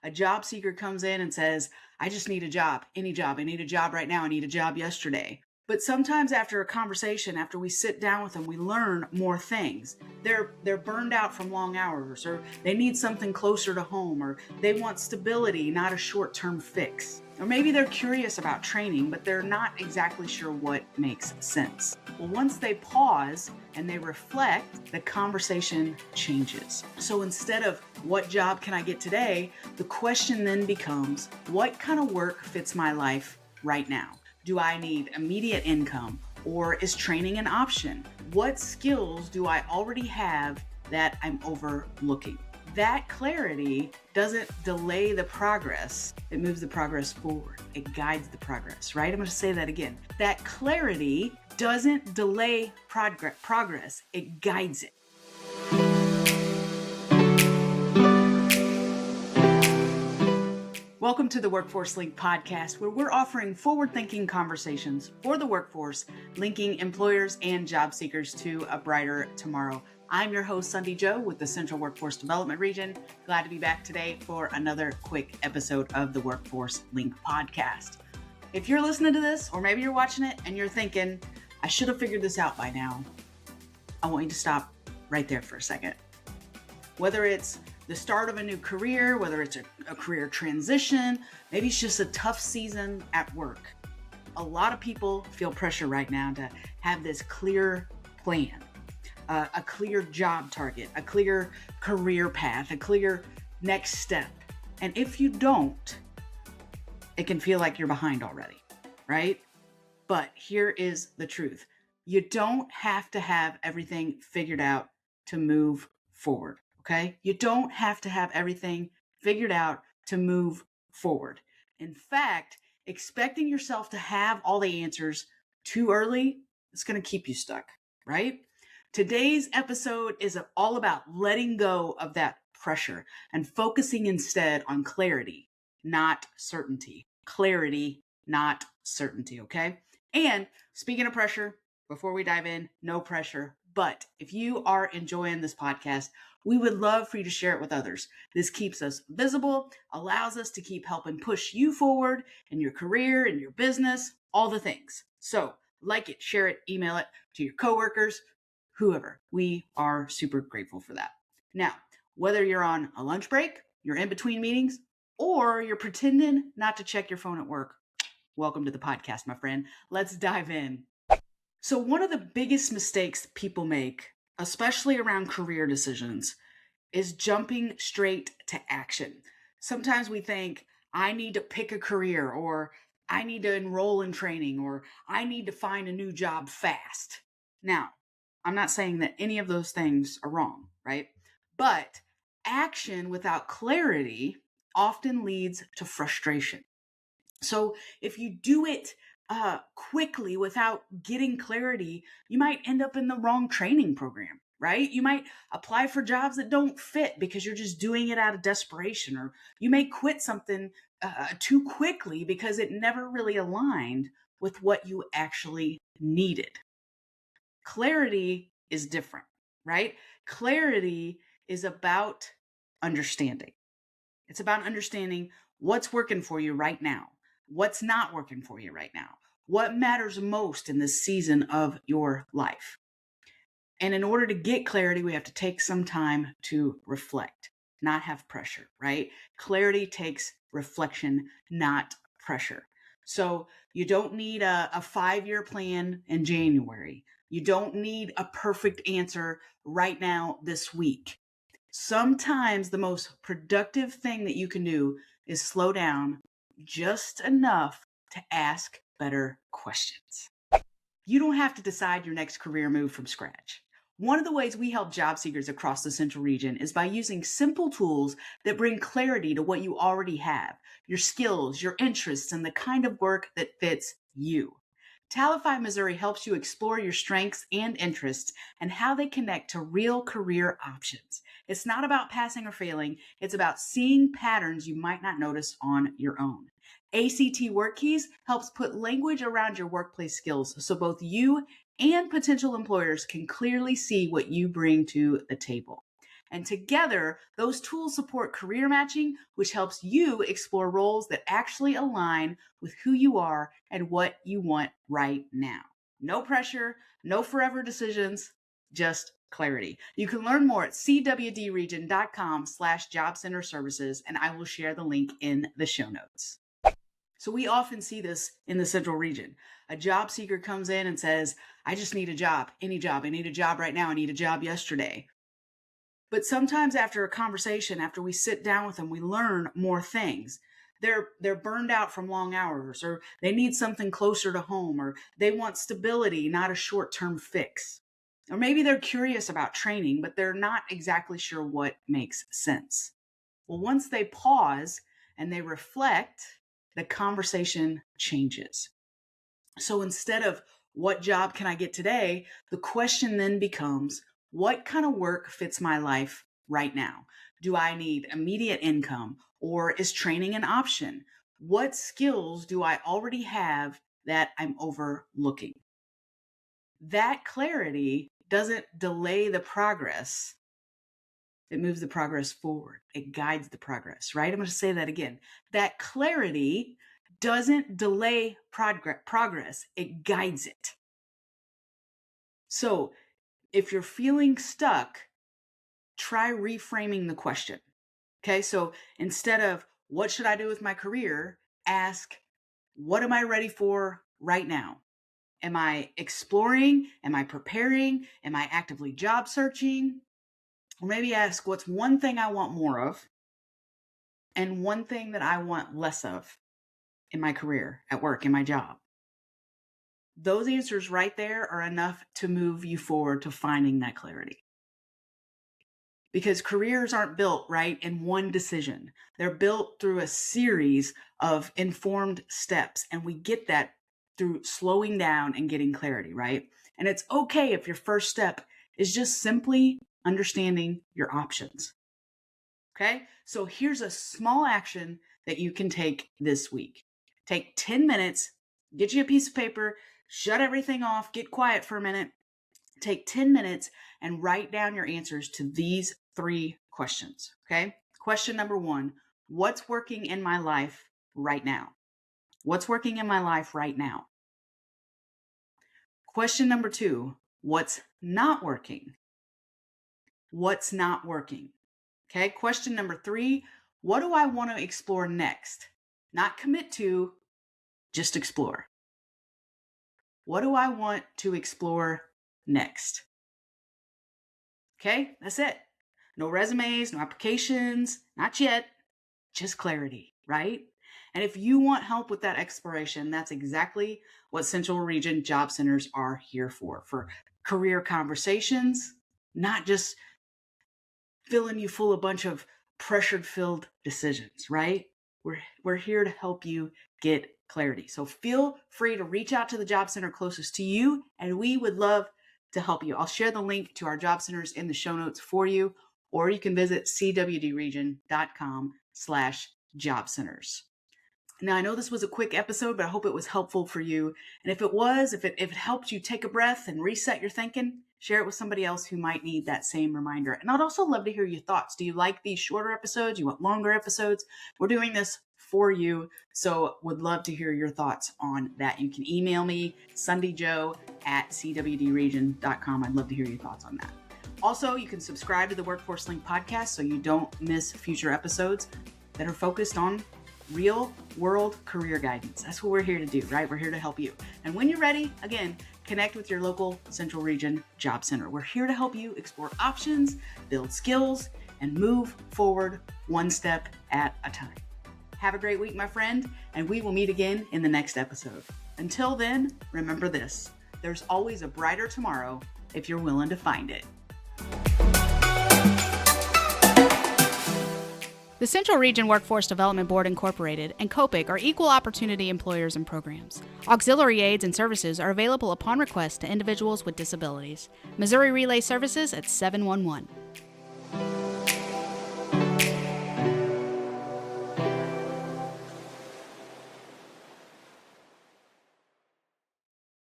A job seeker comes in and says, I just need a job, any job. I need a job right now. I need a job yesterday. But sometimes after a conversation, after we sit down with them, we learn more things. They're burned out from long hours, or they need something closer to home, or they want stability, not a short-term fix. Or maybe they're curious about training, but they're not exactly sure what makes sense. Well, once they pause and they reflect, the conversation changes. So instead of what job can I get today, the question then becomes, what kind of work fits my life right now? Do I need immediate income, or is training an option? What skills do I already have that I'm overlooking? That clarity doesn't delay the progress. It moves the progress forward. It guides the progress, right? I'm going to say that again. That clarity doesn't delay progress. It guides it. Welcome to the Workforce Link podcast, where we're offering forward-thinking conversations for the workforce, linking employers and job seekers to a brighter tomorrow. I'm your host, Sunday Joe, with the Central Workforce Development Region. Glad to be back today for another quick episode of the Workforce Link podcast. If you're listening to this, or maybe you're watching it and you're thinking, I should have figured this out by now, I want you to stop right there for a second. Whether it's the start of a new career, whether it's a career transition, maybe it's just a tough season at work. A lot of people feel pressure right now to have this clear plan, a clear job target, a clear career path, a clear next step. And if you don't, it can feel like you're behind already, right? But here is the truth. You don't have to have everything figured out to move forward. Okay? You don't have to have everything figured out to move forward. In fact, expecting yourself to have all the answers too early is going to keep you stuck, right? Today's episode is all about letting go of that pressure and focusing instead on clarity, not certainty. Clarity, not certainty, okay? And speaking of pressure, before we dive in, no pressure. But if you are enjoying this podcast, we would love for you to share it with others. This keeps us visible, allows us to keep helping push you forward in your career, in your business, all the things. So like it, share it, email it to your coworkers, whoever. We are super grateful for that. Now, whether you're on a lunch break, you're in between meetings, or you're pretending not to check your phone at work, welcome to the podcast, my friend. Let's dive in. So one of the biggest mistakes people make, especially around career decisions, is jumping straight to action. Sometimes we think, I need to pick a career, or I need to enroll in training, or I need to find a new job fast. Now, I'm not saying that any of those things are wrong, right? But action without clarity often leads to frustration. So if you do it quickly without getting clarity, you might end up in the wrong training program, right? You might apply for jobs that don't fit because you're just doing it out of desperation, or you may quit something too quickly because it never really aligned with what you actually needed. Clarity is different, right? Clarity is about understanding. It's about understanding what's working for you right now, what's not working for you right now, what matters most in this season of your life. And in order to get clarity, we have to take some time to reflect, not have pressure, right? Clarity takes reflection, not pressure. So you don't need a 5-year plan in January. You don't need a perfect answer right now this week. Sometimes the most productive thing that you can do is slow down just enough to ask better questions. You don't have to decide your next career move from scratch. One of the ways we help job seekers across the Central Region is by using simple tools that bring clarity to what you already have, your skills, your interests, and the kind of work that fits you. Talify Missouri helps you explore your strengths and interests and how they connect to real career options. It's not about passing or failing. It's about seeing patterns you might not notice on your own. ACT WorkKeys helps put language around your workplace skills so both you and potential employers can clearly see what you bring to the table. And together, those tools support career matching, which helps you explore roles that actually align with who you are and what you want right now. No pressure, no forever decisions, just clarity. You can learn more at cwdregion.com/job center services, and I will share the link in the show notes. So we often see this in the Central Region. A job seeker comes in and says, I just need a job, any job. I need a job right now. I need a job yesterday. But sometimes after a conversation, after we sit down with them, we learn more things. They're burned out from long hours, or they need something closer to home, or they want stability, not a short-term fix. Or maybe they're curious about training, but they're not exactly sure what makes sense. Well, once they pause and they reflect, the conversation changes. So instead of what job can I get today, the question then becomes, what kind of work fits my life right now? Do I need immediate income, or is training an option? What skills do I already have that I'm overlooking? That clarity doesn't delay the progress. It moves the progress forward. It guides the progress, right? I'm going to say that again. That clarity doesn't delay progress. It guides it. So if you're feeling stuck, try reframing the question. Okay, so instead of what should I do with my career, ask, what am I ready for right now? Am I exploring? Am I preparing? Am I actively job searching? Or maybe ask, what's one thing I want more of and one thing that I want less of in my career, at work, in my job? Those answers right there are enough to move you forward to finding that clarity. Because careers aren't built, right, in one decision. They're built through a series of informed steps, and we get that through slowing down and getting clarity, right? And it's okay if your first step is just simply understanding your options. Okay? So here's a small action that you can take this week. Take 10 minutes, get you a piece of paper, shut everything off, get quiet for a minute. Take 10 minutes and write down your answers to these 3 questions. Okay? Question number 1, what's working in my life right now? What's working in my life right now? Question number 2, what's not working? What's not working? Okay, question number 3, what do I want to explore next? Not commit to, just explore. What do I want to explore next? Okay, that's it. No resumes, no applications, not yet, just clarity, right? And if you want help with that exploration, that's exactly what Central Region Job Centers are here for career conversations, not just filling you full of a bunch of pressured-filled decisions, right? We're here to help you get clarity. So feel free to reach out to the job center closest to you, and we would love to help you. I'll share the link to our job centers in the show notes for you, or you can visit cwdregion.com/job centers. Now, I know this was a quick episode, but I hope it was helpful for you. And if it was, if it helped you take a breath and reset your thinking, share it with somebody else who might need that same reminder. And I'd also love to hear your thoughts. Do you like these shorter episodes? You want longer episodes? We're doing this for you, so would love to hear your thoughts on that. You can email me, sundayjoe@cwdregion.com. I'd love to hear your thoughts on that. Also, you can subscribe to the Workforce Link podcast so you don't miss future episodes that are focused on real world career guidance. That's what we're here to do, right? We're here to help you. And when you're ready, again, connect with your local Central Region Job Center. We're here to help you explore options, build skills, and move forward one step at a time. Have a great week, my friend, and we will meet again in the next episode. Until then, remember this: there's always a brighter tomorrow if you're willing to find it. The Central Region Workforce Development Board Incorporated and COPIC are equal opportunity employers and programs. Auxiliary aids and services are available upon request to individuals with disabilities. Missouri Relay Services at 711.